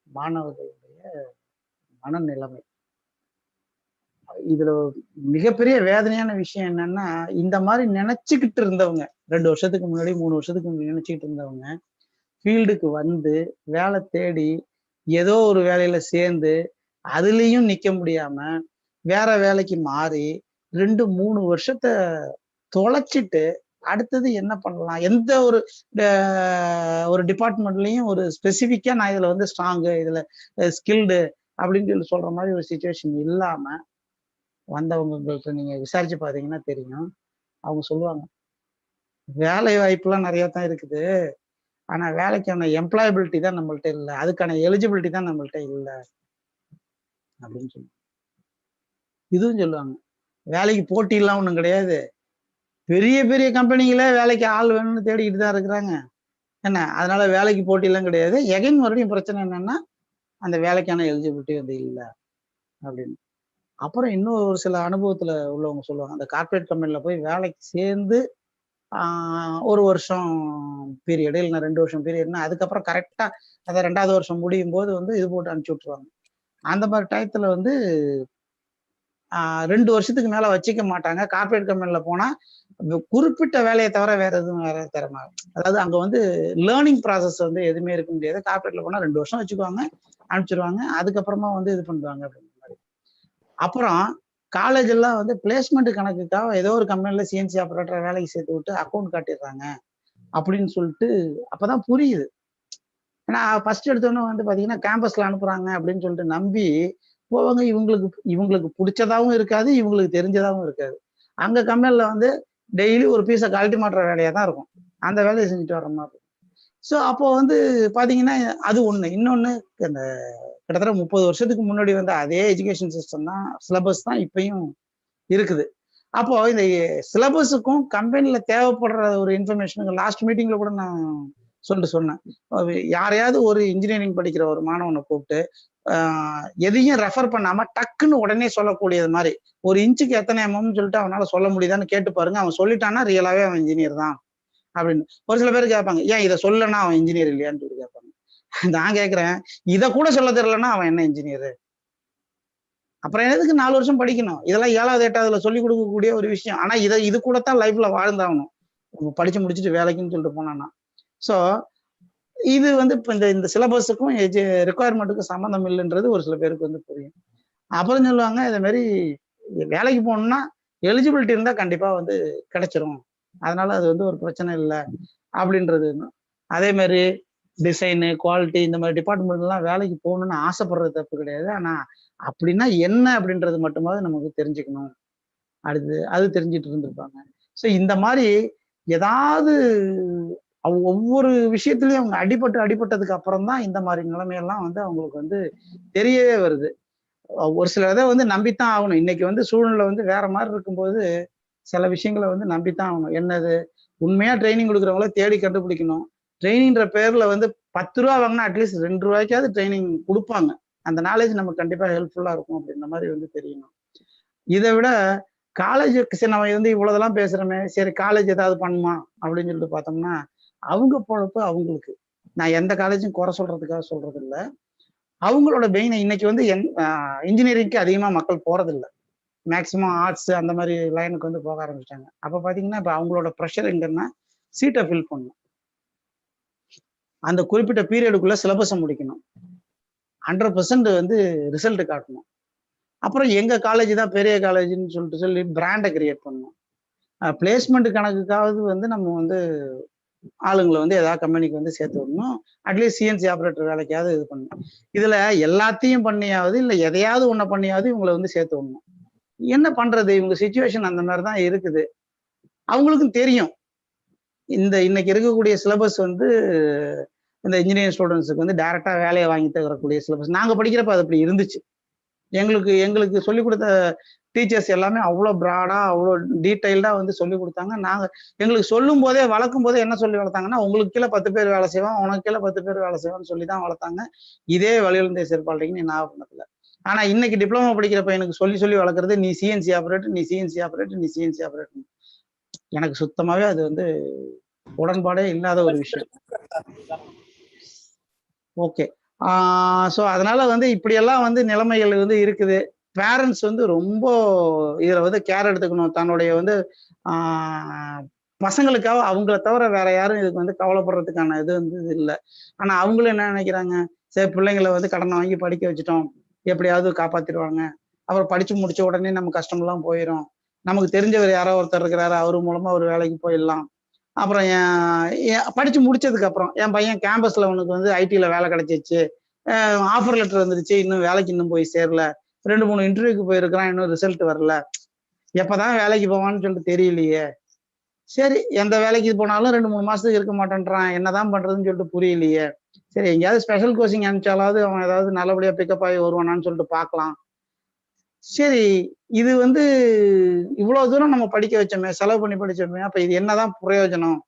மாணவர்களுடைய மனநிலைமை. இதுல மிகப்பெரிய வேதனையான விஷயம் என்னன்னா, இந்த மாதிரி நினைச்சுக்கிட்டு இருந்தவங்க 2 வருஷத்துக்கு முன்னாடி 3 வருஷத்துக்கு முன்னாடி நினைச்சுக்கிட்டு இருந்தவங்க ஃபீல்டுக்கு வந்து வேலை தேடி ஏதோ ஒரு வேலையில சேர்ந்து அதுலயும் நிக்க முடியாம வேற வேலைக்கு மாறி 2-3 வருஷத்தை தொலைச்சிட்டு அடுத்தது என்ன பண்ணலாம், எந்த ஒரு டிபார்ட்மெண்ட்லயும் ஒரு ஸ்பெசிபிக்கா நான் இதுல வந்து ஸ்ட்ராங்கு, இதுல ஸ்கில்டு அப்படின்னு சொல்லி சொல்ற மாதிரி ஒரு சிச்சுவேஷன் இல்லாம வந்தவங்களுக்கு நீங்க விசாரிச்சு பாத்தீங்கன்னா தெரியும். அவங்க சொல்லுவாங்க, வேலை வாய்ப்புலாம் நிறைய தான் இருக்குது, ஆனா வேலைக்கான எம்ப்ளாயபிலிட்டி தான் நம்மள்ட்ட இல்ல, அதுக்கான எலிஜிபிலிட்டி தான் நம்மள்ட்ட இல்ல அப்படின்னு சொல்லி இதுவும் சொல்லுவாங்க. வேலைக்கு போட்டி எல்லாம் ஒண்ணும் கிடையாது, பெரிய பெரிய கம்பெனிகளே வேலைக்கு ஆள் வேணும்னு தேடிக்கிட்டு தான் இருக்கிறாங்க என்ன, அதனால வேலைக்கு போட்டி எல்லாம் கிடையாது. எகைன் மறுபடியும் பிரச்சனை என்னன்னா அந்த வேலைக்கான எலிஜிபிலிட்டி வந்து இல்ல அப்படின்னு. அப்புறம் இன்னும் ஒரு சில அனுபவத்துல உள்ளவங்க சொல்லுவாங்க, அந்த கார்பரேட் கம்பெனில போய் வேலைக்கு சேர்ந்து 1 வருஷம் பீரியடு இல்லைன்னா 2 வருஷம் பீரியட்னா அதுக்கப்புறம் கரெக்டா அதை 2வது வருஷம் முடியும் போது வந்து இது போட்டு அனுப்பிச்சு விட்டுருவாங்க. அந்த மாதிரி டயத்துல வந்து 2 வருஷத்துக்கு மேல வச்சுக்க மாட்டாங்க. கார்பரேட் கம்பெனில போனா குறிப்பிட்ட வேலையை தவிர வேற எதுவும் வேற தரமாட்டாங்க. அதாவது அங்க வந்து லேர்னிங் ப்ராசஸ் வந்து எதுவுமே இருக்க முடியாது. கார்பரேட்ல போனா 2 வருஷம் வச்சுக்குவாங்க, அனுப்பிச்சிருவாங்க, அதுக்கப்புறமா வந்து இது பண்ணுவாங்க அப்படின்ற மாதிரி. அப்புறம் காலேஜ் எல்லாம் வந்து பிளேஸ்மெண்ட் கணக்குக்காக ஏதோ ஒரு கம்பெனில சிஎன்சி ஆபரேட்டர் வேலைக்கு சேர்த்து விட்டு அக்கௌண்ட் காட்டிடுறாங்க அப்படின்னு சொல்லிட்டு அப்பதான் புரியுது. ஏன்னா ஃபர்ஸ்ட் எடுத்தோன்னே வந்து பாத்தீங்கன்னா கேம்பஸ்ல அனுப்புறாங்க அப்படின்னு சொல்லிட்டு நம்பி போவாங்க. இவங்களுக்கு இவங்களுக்கு பிடிச்சதாவும் இருக்காது, இவங்களுக்கு தெரிஞ்சதாவும் இருக்காது. அங்க கம்பெனில வந்து டெய்லி ஒரு பீஸை கழட்டி மாட்டுற வேலையா தான் இருக்கும். அந்த வேலையை செஞ்சுட்டு வர்ற மாதிரி. ஸோ அப்போ வந்து பாத்தீங்கன்னா அது ஒண்ணு. இன்னொன்னு அந்த கிட்டத்தட்ட 30 வருஷத்துக்கு முன்னாடி வந்த அதே எஜுகேஷன் சிஸ்டம் தான், சிலபஸ் தான் இப்பயும் இருக்குது. அப்போ இந்த சிலபஸுக்கும் கம்பெனில தேவைப்படுற ஒரு இன்ஃபர்மேஷனுக்கு லாஸ்ட் மீட்டிங்ல கூட நான் சொல்லிட்டு சொன்னேன். யாரையாவது ஒரு இன்ஜினியரிங் படிக்கிற ஒரு மாணவனை கூப்பிட்டு எதையும் ரெஃபர் பண்ணாம டக்குன்னு உடனே சொல்லக்கூடியது மாதிரி ஒரு இன்ச்சுக்கு எத்தனை எம்எம்னு சொல்லிட்டு அவனால சொல்ல முடியுதான்னு கேட்டு பாருங்க. அவன் சொல்லிட்டான்னா ரியலாவே அவன் இன்ஜினியர் தான் அப்படின்னு. ஒரு சில பேர் கேட்பாங்க, ஏன் இதை சொல்லனா அவன் இன்ஜினியர் இல்லையான்னு சொல்லி கேட்பாங்க. நான் கேட்கிறேன், இதை கூட சொல்ல தெரியலன்னா அவன் என்ன இன்ஜினியர்? அப்புறம் எதுக்கு 4 வருஷம் படிக்கணும்? இதெல்லாம் 7வது 8வதுல சொல்லி கொடுக்கக்கூடிய ஒரு விஷயம். ஆனா இது கூட தான் லைஃப்ல வாழ்ந்தாகணும், படிச்சு முடிச்சுட்டு வேலைக்குன்னு சொல்லிட்டு போனான்னா. ஸோ இது வந்து இப்போ இந்த சிலபஸுக்கும் ரெக்குவயர்மெண்ட்டுக்கும் சம்மந்தம் இல்லைன்றது ஒரு சில பேருக்கு வந்து புரியும். அப்புறம் சொல்லுவாங்க, இதை மாதிரி வேலைக்கு போகணும்னா எலிஜிபிலிட்டி இருந்தா கண்டிப்பா வந்து கிடைச்சிரும், அதனால அது வந்து ஒரு பிரச்சனை இல்லை அப்படின்றது. அதே மாதிரி டிசைனு, குவாலிட்டி இந்த மாதிரி டிபார்ட்மெண்ட்லாம் வேலைக்கு போகணும்னு ஆசைப்படுறது தப்பு கிடையாது. ஆனா அப்படின்னா என்ன அப்படின்றது மட்டுமாவது நமக்கு தெரிஞ்சுக்கணும். அது தெரிஞ்சுட்டு இருந்திருப்பாங்க. ஸோ இந்த மாதிரி ஏதாவது ஒவ்வொரு விஷயத்திலயும் அவங்க அடிபட்டதுக்கு அப்புறம் தான் இந்த மாதிரி நிலைமையெல்லாம் வந்து அவங்களுக்கு வந்து தெரியவே வருது. ஒரு சில இதை வந்து நம்பித்தான் ஆகணும். இன்னைக்கு வந்து சூழ்நிலை வந்து வேற மாதிரி இருக்கும்போது சில விஷயங்களை வந்து நம்பித்தான் ஆகணும். என்னது, உண்மையா ட்ரைனிங் கொடுக்குறவங்கள தேடி கண்டுபிடிக்கணும். ட்ரைனிங்ன்ற பேர்ல வந்து 10 ரூபா வாங்கினா அட்லீஸ்ட் 2 ரூபாய்க்காவது ட்ரைனிங் கொடுப்பாங்க. அந்த நாலேஜ் நமக்கு கண்டிப்பா ஹெல்ப்ஃபுல்லா இருக்கும் அப்படின்ற மாதிரி வந்து தெரியணும். இதை விட காலேஜுக்கு சரி நம்ம வந்து இவ்வளவுதெல்லாம் பேசுறோமே, சரி காலேஜ் ஏதாவது பண்ணுமா அப்படின்னு சொல்லிட்டு பார்த்தோம்னா அவங்க பொழப்பு அவங்களுக்கு. நான் எந்த காலேஜும் குறை சொல்றதுக்காக சொல்றது இல்ல. அவங்களோட பெயின் இன்னைக்கு வந்து இன்ஜினியரிங்க்கு அதிகமா மக்கள் போறதில்லை. மேக்சிமம் ஆர்ட்ஸ் அந்த மாதிரி லைனுக்கு வந்து போக ஆரம்பிச்சிட்டாங்க. அப்ப பாத்தீங்கன்னா இப்ப அவங்களோட ப்ரெஷர் எங்கன்னா சீட்டை ஃபில் பண்ணணும், அந்த குறிப்பிட்ட பீரியடுக்குள்ள சிலபஸை முடிக்கணும், 100% வந்து ரிசல்ட் காட்டணும். அப்புறம் எங்க காலேஜ் தான் பெரிய காலேஜ்னு சொல்லி பிராண்டை கிரியேட் பண்ணணும். பிளேஸ்மெண்ட் கணக்குக்காவது வந்து நம்ம வந்து ஆளுங்களை வந்து ஏதாவது கம்பெனிக்கு வந்து சேர்த்து விடணும். அட்லீஸ்ட் சிஎன்சி ஆபரேட்டர் வேலைக்காவது இது பண்ணணும். இதுல எல்லாத்தையும் பண்ணியாவது இல்லை எதையாவது ஒண்ணு பண்ணியாவது இவங்களை வந்து சேர்த்து விடணும். என்ன பண்றது, இவங்க சிச்சுவேஷன் அந்த மாதிரிதான் இருக்குது. அவங்களுக்கும் தெரியும் இன்னைக்கு இருக்கக்கூடிய சிலபஸ் வந்து இந்த இன்ஜினியரிங் ஸ்டூடெண்ட்ஸுக்கு வந்து டைரக்டா வேலையை வாங்கி தரக்கூடிய சிலபஸ். நாங்க படிக்கிறப்ப அது அப்படி இருந்துச்சு. எங்களுக்கு சொல்லிக் கொடுத்த டீச்சர்ஸ் எல்லாமே அவ்வளோ ப்ராடா அவ்வளோ டீட்டெயில்டா வந்து சொல்லி கொடுத்தாங்க. எங்களுக்கு சொல்லும் போதே வளர்க்கும் போதே என்ன சொல்லி வளர்த்தாங்கன்னா, உங்களுக்கு கீழே 10 பேர் வேலை செய்வான், உனக்கு கீழே 10 பேர் வேலை செய்வான்னு சொல்லி தான் வளர்த்தாங்க. இதே வழியிலிருந்தே செயற்பாடுன்னு ஞாபகத்துல. ஆனா இன்னைக்கு டிப்ளமோ படிக்கிற பையனுக்கு சொல்லி வளர்க்கறது, நீ சிஎன்சி ஆபரேட்டர், நீ சிஎன்சி ஆபரேட்டர், நீ சிஎன்சி ஆபரேட்டர். எனக்கு சுத்தமாவே அது வந்து உடன்பாடே இல்லாத ஒரு விஷயம். ஓகே. ஸோ அதனால வந்து இப்படியெல்லாம் வந்து நிலைமைகள் வந்து இருக்குது. பேரண்ட்ஸ் வந்து ரொம்ப இதுல வந்து கேர் எடுத்துக்கணும். தன்னுடைய வந்து பசங்களுக்காக அவங்கள தவிர வேற யாரும் இதுக்கு வந்து கவலைப்படுறதுக்கான இது வந்து இது இல்லை. ஆனா அவங்களும் என்ன நினைக்கிறாங்க, சரி பிள்ளைங்களை வந்து கடனை வாங்கி படிக்க வச்சுட்டோம், எப்படியாவது காப்பாத்திடுவாங்க, அப்புறம் படிச்சு முடிச்ச உடனே நம்ம கஷ்டமெல்லாம் போயிடும், நமக்கு தெரிஞ்சவர் யாரோ ஒருத்தர் இருக்கிறாரு, அவரு மூலமா ஒரு வேலைக்கு போயிடலாம். அப்புறம் படிச்சு முடிச்சதுக்கு அப்புறம் என் பையன் கேம்பஸ்ல உனக்கு வந்து ஐடில வேலை கிடைச்சிச்சு, ஆஃபர் லெட்டர் வந்துருச்சு, இன்னும் வேலைக்கு இன்னும் போய் சேரல, 2-3 இன்டர்வியூக்கு போயிருக்கிறான், இன்னும் ரிசல்ட் வரல, எப்பதான் வேலைக்கு போவான்னு சொல்லிட்டு தெரியலையே. சரி எந்த வேலைக்கு போனாலும் 2-3 மாசத்துக்கு இருக்க மாட்டேன்றான், என்னதான் பண்றதுன்னு சொல்லிட்டு புரியலையே. சரி எங்கேயாவது ஸ்பெஷல் கோச்சிங் அனுப்பிச்சாலாவது அவன் ஏதாவது நல்லபடியா பிக்கப் ஆகி வருவானான்னு சொல்லிட்டு பார்க்கலாம். சரி இது வந்து இவ்வளவு தூரம் நம்ம படிக்க வச்சோமே, செலவு பண்ணி படிச்சோமே, அப்ப இது என்னதான் பிரயோஜனம்?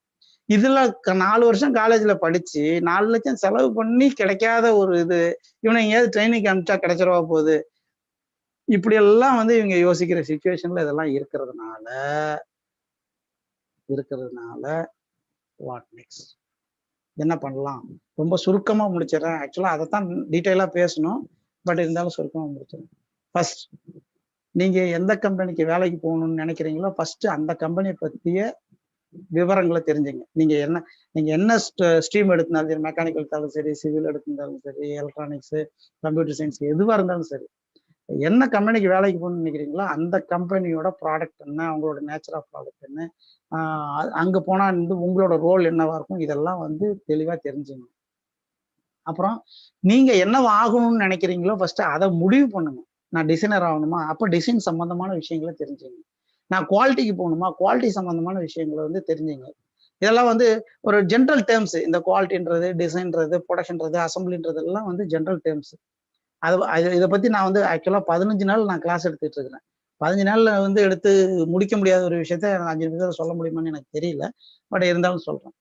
இதுல 4 வருஷம் காலேஜ்ல படிச்சு 4 லட்சம் செலவு பண்ணி கிடைக்காத ஒரு இது, இவனை எங்கேயாவது ட்ரைனிங் அனுப்பிச்சா கிடைச்சிடவா போகுது. இப்படி எல்லாம் வந்து இவங்க யோசிக்கிற சிச்சுவேஷன்ல இதெல்லாம் இருக்கிறதுனால வாட் நெக்ஸ்ட், என்ன பண்ணலாம்? ரொம்ப சுருக்கமா முடிச்சிடறேன். ஆக்சுவலா அதைத்தான் டீட்டெயிலா பேசணும், பட் இருந்தாலும் சுருக்கமா முடிச்சிடறேன். ஃபர்ஸ்ட், நீங்க எந்த கம்பெனிக்கு வேலைக்கு போகணும்னு நினைக்கிறீங்களோ ஃபர்ஸ்ட் அந்த கம்பெனியை பத்திய விவரங்களை தெரிஞ்சுங்க. நீங்க என்ன ஸ்ட்ரீம் எடுத்திருந்தாலும் சரி, மெக்கானிக்கல் எடுத்தாலும் சரி, சிவில் எடுத்திருந்தாலும் சரி, எலக்ட்ரானிக்ஸ், கம்ப்யூட்டர் சயின்ஸ், எதுவா இருந்தாலும் சரி, என்ன கம்பெனிக்கு வேலைக்கு போகணும்னு நினைக்கிறீங்களோ அந்த கம்பெனியோட ப்ராடக்ட் என்ன, அவங்களோட நேச்சர் ஆஃப் ப்ராடக்ட் என்ன, அங்க போனா வந்து உங்களோட ரோல் என்னவா இருக்கும், இதெல்லாம் வந்து தெளிவா தெரிஞ்சுங்க. அப்புறம் நீங்க என்னவா ஆகணும்னு நினைக்கிறீங்களோ ஃபர்ஸ்ட் அதை முடிவு பண்ணுங்க. நான் டிசைனர் ஆகணுமா, அப்ப டிசைன் சம்பந்தமான விஷயங்களை தெரிஞ்சுங்க. நான் குவாலிட்டிக்கு போகணுமா, குவாலிட்டி சம்பந்தமான விஷயங்களை வந்து தெரிஞ்சுங்க. இதெல்லாம் வந்து ஒரு ஜென்ரல் டேர்ம்ஸ். இந்த குவாலிட்டின்றது, டிசைன்றது, ப்ரொடக்ஷன்றது, அசம்பிளின்றது எல்லாம் வந்து ஜென்ரல் டேர்ம்ஸ். இதை பத்தி நான் வந்து ஆக்சுவலா 15 நாள் நான் கிளாஸ் எடுத்துட்டு இருக்கிறேன். 15 நாள்ல வந்து எடுத்து முடிக்க முடியாத ஒரு விஷயத்த 5 நிமிஷத்துல சொல்ல முடியுமான்னு எனக்கு தெரியல. பட் இருந்தாலும் சொல்றேன்.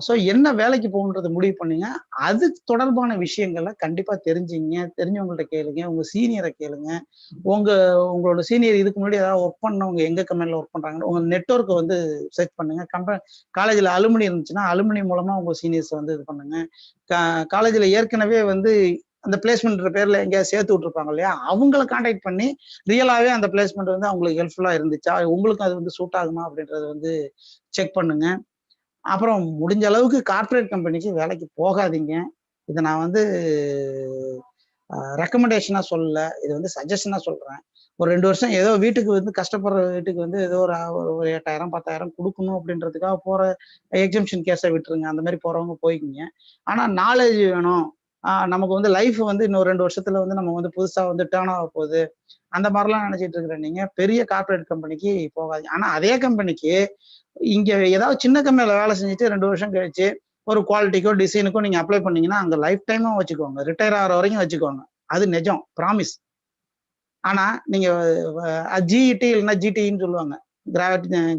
ஸோ என்ன வேலைக்கு போகணுன்றத முடிவு பண்ணுங்க. அது தொடர்பான விஷயங்கள கண்டிப்பா தெரிஞ்சுங்க. தெரிஞ்சவங்கள்ட்ட கேளுங்க. உங்க சீனியரை கேளுங்க. உங்க உங்களோட சீனியர் இதுக்கு முன்னாடி ஏதாவது ஒர்க் பண்ணவங்க எங்க கம்பெனில ஒர்க் பண்றாங்கன்னு உங்க நெட்வொர்க்க வந்து செக் பண்ணுங்க. காலேஜ்ல அலுமினி இருந்துச்சுன்னா, அலுமினி மூலமா உங்க சீனியர்ஸ வந்து இது பண்ணுங்க. காலேஜ்ல ஏற்கனவே வந்து அந்த பிளேஸ்மெண்ட்ன்ற பேர்ல எங்கேயாவது சேர்த்து விட்டுருப்பாங்க இல்லையா? அவங்கள கான்டாக்ட் பண்ணி ரியலாவே அந்த பிளேஸ்மெண்ட் வந்து அவங்களுக்கு ஹெல்ப்ஃபுல்லா இருந்துச்சா? உங்களுக்கும் அது வந்து சூட் ஆகுமா? அப்படின்றத வந்து செக் பண்ணுங்க. அப்புறம் முடிஞ்ச அளவுக்கு கார்ப்பரேட் கம்பெனிக்கு வேலைக்கு போகாதீங்க. இத நான் வந்து ரெக்கமெண்டேஷனா சொல்லல. இது வந்து சஜஷனா சொல்றேன். ஒரு 2 வருஷம் ஏதோ வீட்டுக்கு வந்து கஷ்டப்படுற வீட்டுக்கு வந்து ஏதோ ஒரு 8,000 10,000 குடுக்கணும் அப்படின்றதுக்காக போற எக்ஸம்ஷன் கேஸ விட்டுருங்க. அந்த மாரி போறவங்க போய்க்கங்க. ஆனா நாலேட்ஜ் வேணும். நமக்கு வந்து லைஃப் வந்து இன்னும் 2 வருஷத்துல வந்து நம்ம வந்து புதுசா வந்து டர்ன் ஆக போகுது. அந்த மாரிலாம் நினைச்சிட்டு இருக்கிற நீங்க பெரிய கார்ப்பரேட் கம்பெனிக்கு போகாதீங்க. ஆனா அதே கம்பெனிக்கு இங்க ஏதாவது சின்ன கம்பெனில வேலை செஞ்சுட்டு 2 வருஷம் கழிச்சு ஒரு குவாலிட்டிக்கோ, டிசைனுக்கோ நீங்க அப்ளை பண்ணீங்கன்னா, அங்க லைஃப் டைமா வச்சுக்கோங்க. ரிட்டயர் ஆகுற வரைக்கும் வச்சுக்கோங்க. அது நிஜம். ப்ராமிஸ். ஆனா நீங்க ஜிஇடி இல்லைன்னா ஜிடின்னு சொல்லுவாங்க.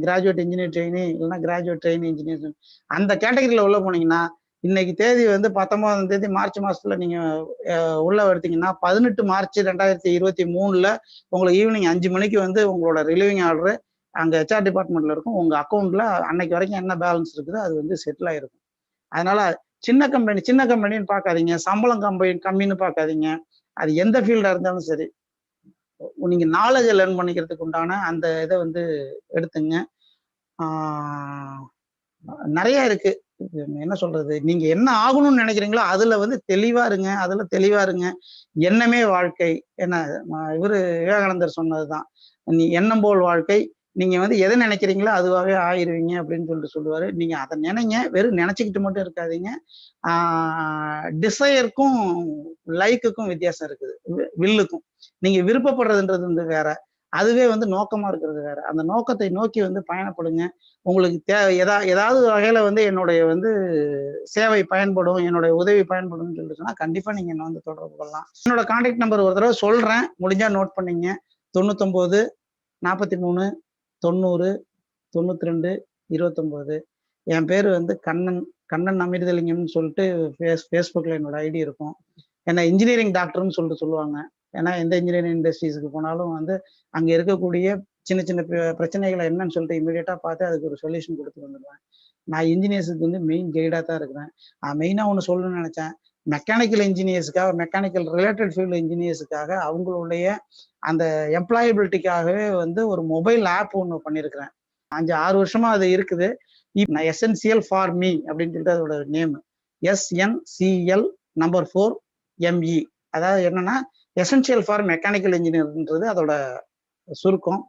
கிராஜுவேட் இன்ஜினியர் ட்ரெயினி இல்லைன்னா கிராஜுவேட் ட்ரெயினி இன்ஜினியர். அந்த கேட்டகரியில உள்ள போனீங்கன்னா, இன்னைக்கு தேதி வந்து 19ஆம் தேதி மார்ச் மாசத்துல நீங்க உள்ள எடுத்தீங்கன்னா, 18 மார்ச் 2023ல உங்களுக்கு ஈவினிங் 5 மணிக்கு வந்து உங்களோட ரிலீவிங் ஆர்டர் அங்க ஹெச்ஆர் டிபார்ட்மெண்ட்ல இருக்கும். உங்க அக்கவுண்ட்ல அன்னைக்கு வரைக்கும் என்ன பேலன்ஸ் இருக்குதோ அது வந்து செட்டில் ஆயிருக்கும். அதனால சின்ன கம்பெனின்னு பார்க்காதீங்க. சம்பளம் கம்மின்னு பார்க்காதீங்க. அது எந்த ஃபீல்டா இருந்தாலும் சரி. நீங்க நாலேஜ லேர்ன் பண்ணிக்கிறதுக்கு உண்டான அந்த இத வந்து எடுத்துங்க. ஆ நெறைய இருக்கு. என்ன சொல்றது? நீங்க என்ன ஆகணும்னு நெனைக்கிறீங்களோ, அதுல வந்து தெளிவா இருங்க. அதுல தெளிவா இருங்க. எண்ணமே வாழ்க்கை. என்ன இவரு விவேகானந்தர் சொன்னதுதான். "நீ எண்ணம் போல் வாழ்க்கை. நீங்க வந்து எத நெனைக்கிறீங்களோ அதுவாவே ஆயிருவீங்க" அப்படின்னு சொல்லுவாரு. நீங்க அத நெனைங்க. வெறும் நெனச்சுக்கிட்டு மட்டும் இருக்காதீங்க. ஆ டிசையருக்கும், லைக்குக்கும் வித்தியாசம் இருக்குது. வில்லுக்கும். நீங்க விருப்பப்படுறதுன்றது வந்து வேற. அதுவே வந்து நோக்கமா இருக்கிறது வேற. அந்த நோக்கத்தை நோக்கி வந்து பயணப்படுங்க. உங்களுக்கு ஏதாவது வகையில வந்து என்னுடைய வந்து சேவை பயன்படும், என்னுடைய உதவி பயன்படும்னு சொல்லிட்டு சொன்னா, கண்டிப்பா நீங்க என்ன வந்து தொடர்பு கொள்ளலாம். என்னோட கான்டாக்ட் நம்பர் ஒரு தடவ சொல்றேன். முடிஞ்சா நோட் பண்ணிங்க. 99 43 90 92 29. என் பேரு வந்து கண்ணன். கண்ணன் அமிர்தலிங்கம்னு சொல்லிட்டு Facebookல என்னோட ஐடி இருக்கும். என்ன இன்ஜினியரிங் டாக்டர்ன்னு சொல்லிட்டு சொல்லுவாங்க. ஏன்னா எந்த இன்ஜினியரிங் இண்டஸ்ட்ரீஸ்க்கு போனாலும் வந்து அங்க இருக்கக்கூடிய சின்ன சின்ன பிரச்சனைகளை என்னன்னு சொல்லிட்டு இமீடியட்டா பார்த்து அதுக்கு ஒரு சொல்யூஷன் கொடுத்து வந்துடுவேன். நான் இன்ஜினியர்ஸுக்கு வந்து மெயின் கைடா தான் இருக்கிறேன். மெயினா ஒண்ணு சொல்லணும்னு நினைச்சேன். மெக்கானிக்கல் இன்ஜினியர்ஸுக்காக, மெக்கானிக்கல் ரிலேட்டட் ஃபீல்டு இன்ஜினியர்ஸுக்காக அவங்களுடைய அந்த எம்ப்ளாயபிலிட்டிக்காகவே வந்து ஒரு மொபைல் ஆப் ஒண்ணு பண்ணியிருக்கிறேன். 5, 6 வருஷமா அது இருக்குது. நான் எசென்சியல் ஃபார் மீ அப்படின்னு சொல்லிட்டு அதோட நேம். SNCL number 4 ME. அதாவது என்னன்னா எசென்சியல் ஃபார் மெக்கானிக்கல் இன்ஜினியர்ன்றது அதோட சுருக்கம்.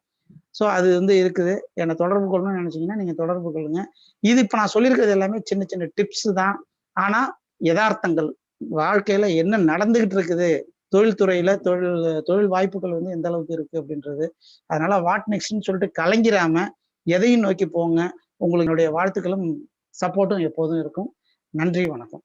ஸோ அது வந்து இருக்குது. என்னை தொடர்பு கொள்ளணும்னு நினைச்சீங்கன்னா நீங்க தொடர்பு கொள்ளுங்க. இது இப்ப நான் சொல்லியிருக்கிறது எல்லாமே சின்ன சின்ன டிப்ஸ் தான். ஆனா எதார்த்தங்கள். வாழ்க்கையில என்ன நடந்துகிட்டு இருக்குது, தொழில்துறையில தொழில் வாய்ப்புகள் வந்து எந்த அளவுக்கு இருக்கு அப்படின்றது. அதனால வாட் நெக்ஸ்ட்ன்னு சொல்லிட்டு கலங்கிராம எதையும் நோக்கி போங்க. உங்களுடைய வாழ்த்துக்களும் சப்போர்ட்டும் எப்போதும் இருக்கும். நன்றி, வணக்கம்.